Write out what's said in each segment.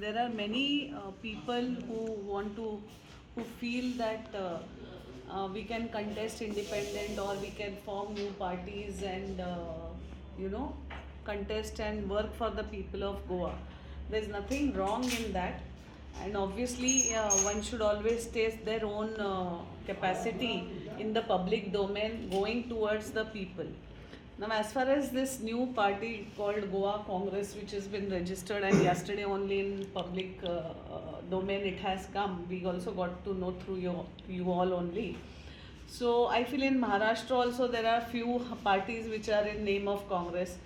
there are many people who feel that we can contest independent or we can form new parties and you know contest and work for the people of Goa. There's nothing wrong in that, and obviously one should always test their own capacity in the public domain going towards the people. Now, as far as this new party called Goa Congress, which has been registered and yesterday only in public domain it has come, we also got to know through you all only. So I feel in Maharashtra also there are few parties which are in name of Congress.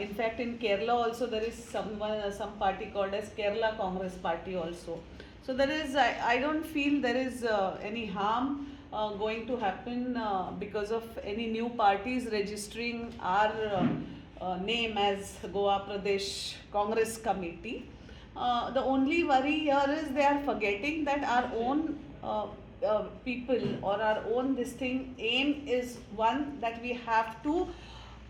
In fact, in Kerala also there is some party called as Kerala Congress Party also. So there is, I don't feel there is any harm going to happen because of any new parties registering our name as Goa Pradesh Congress Committee. The only worry here is they are forgetting that our own people or our own this thing aim is one, that we have to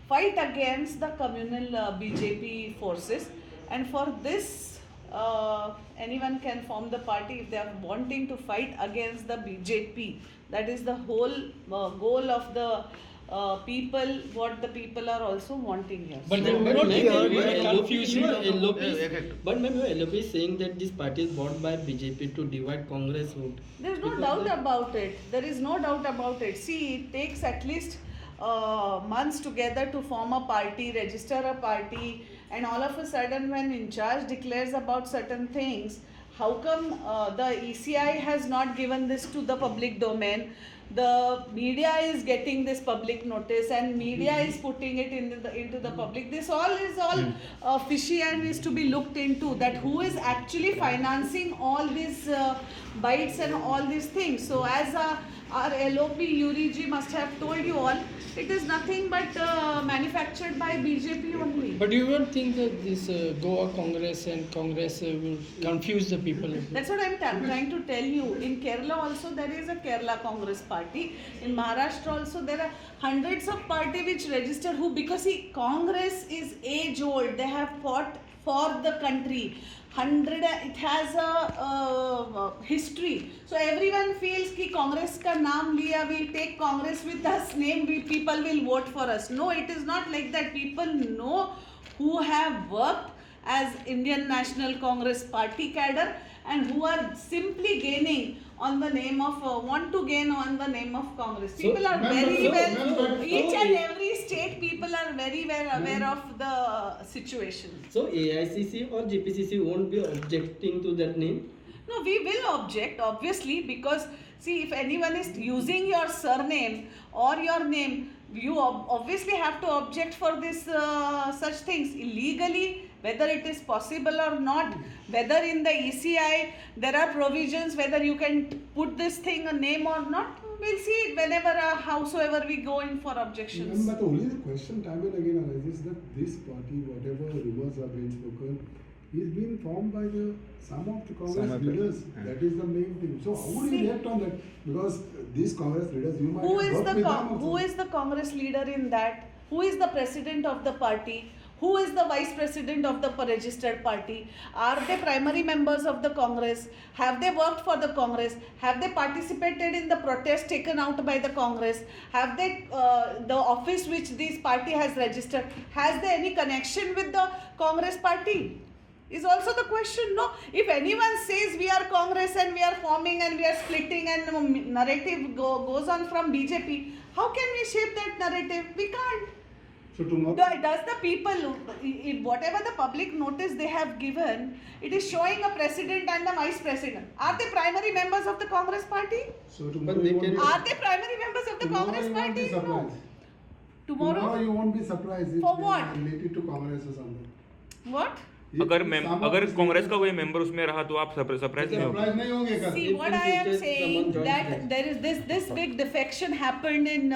fight against the communal BJP forces, and for this anyone can form the party if they are wanting to fight against the BJP. That is the whole goal of the people, what the people are also wanting here. But So, But maybe LOP is saying that this party is bought by BJP to divide Congress vote. there's no doubt about it. There is no doubt about it. See, it takes at least months together to form a party, register a party, and all of a sudden when in charge declares about certain things, how come the ECI has not given this to the public domain? The media is getting this public notice and media is putting it into the public. This all is fishy and is to be looked into, that who is actually financing all these bites and all these things. So as our LOP Yuri must have told you all, it is nothing but manufactured by BJP only. But you don't think that this Goa Congress and Congress will confuse the people? That's what I'm trying to tell you. In Kerala also there is a Kerala Congress Party. In Maharashtra also there are hundreds of parties which register because see, Congress is age old. They have fought for the country. It has a history. So everyone feels कि Congress का नाम लिया, we'll take Congress with us name, people will vote for us. No, it is not like that. People know who have worked as Indian National Congress Party cadre and who are simply gaining on the name of want to gain on the name of Congress. People are very well, each and every state people are very well aware of the situation. So AICC or GPCC won't be objecting to that name? No, we will object obviously, because see, if anyone is using your surname or your name, you obviously have to object for this such things illegally. Whether it is possible or not, whether in the ECI there are provisions whether you can put this thing a name or not, we'll see it whenever howsoever we go in for objections. But only the question time and again arises that this party, whatever rumors are being spoken, is being formed by some of the Congress leaders. That is the main thing. So how would you react on that? Because these Congress leaders, you might Who have is worked with them also. who is the Congress leader in that? Who is the president of the party? Who is the vice president of the registered party? Are they primary members of the Congress? Have they worked for the Congress? Have they participated in the protest taken out by the Congress? Have they, the office which this party has registered, has there any connection with the Congress party? Is also the question, no? If anyone says we are Congress and we are forming and we are splitting and narrative goes on from BJP, how can we shape that narrative? We can't. So tomorrow, Does the people, whatever the public notice they have given, it is showing a president and a vice president. Are they primary members of the Congress party? so tomorrow But they you won't can- be, Are they primary members of the tomorrow Congress you won't be party? No. surprised. Tomorrow? you won't be surprised if For they what? are related to Congress or something. What? If some अगर of these Congress का leaders- कोई member उसमें रहा तो आप surprise नहीं होगे? surprised नहीं होंगे कल. See, If what in I am future saying someone joins that there is this big defection happened in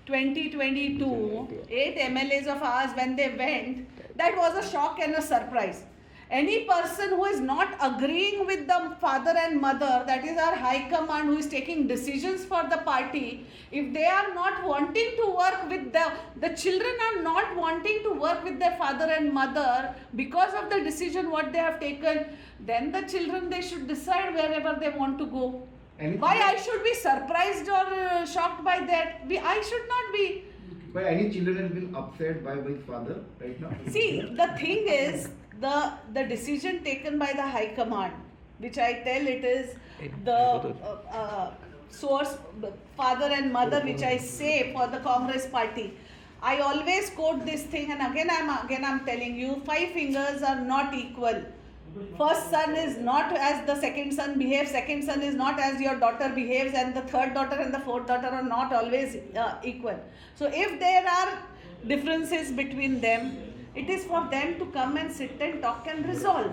2022. 8 MLAs of ours, when they went, that was a shock and a surprise. Any person who is not agreeing with the father and mother, that is our high command who is taking decisions for the party, if they are not wanting to work with the children are not wanting to work with their father and mother because of the decision what they have taken, then the children, they should decide wherever they want to go. Why I should be surprised or shocked by that? I should not be. But any children have been upset by his father right now? See, the thing is, the decision taken by the High Command, which I tell it is the source, father and mother, which I say for the Congress party. I always quote this thing, and again I'm telling you, 5 fingers are not equal. First son is not as the second son behaves, second son is not as your daughter behaves, and the third daughter and the fourth daughter are not always equal. So if there are differences between them, it is for them to come and sit and talk and resolve.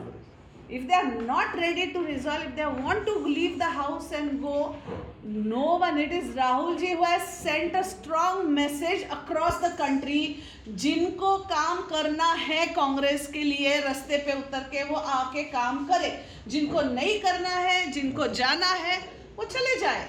If they are not ready to resolve, if they want to leave the house and go, no one, it is Rahul ji who has sent a strong message across the country. जिनको काम करना है कांग्रेस के लिए रास्ते पे उतर के वो आके काम करे, जिनको नहीं करना है, जिनको जाना है, वो चले जाए.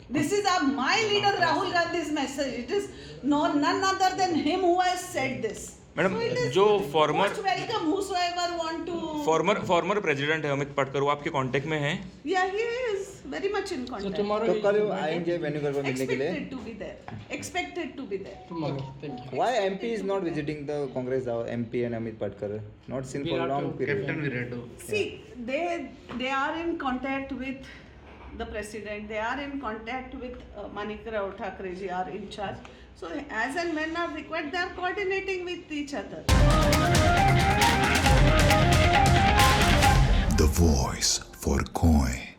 This is my leader Rahul Gandhi's message. It is none other than him who has said this. Madam, So it is जो farmer most welcome whosoever want to. Former president है अमित पाटकर, वो आपके कांटेक्ट में हैं? Yeah, he is very much in So contact. tomorrow तो he- कल आएंगे वेन्यूगर को मिलने के लिए. Expected to be there. Expected to be there. tomorrow. Thank you. Why MP is not visiting the Congress MP and Amit Patkar? Not seen for a long period. Captain Virat. See, they are in contact with the president. They are in contact with Manik Rao Thakre ji, are in charge. So as and when are required, they are coordinating with each other. The voice for Koi.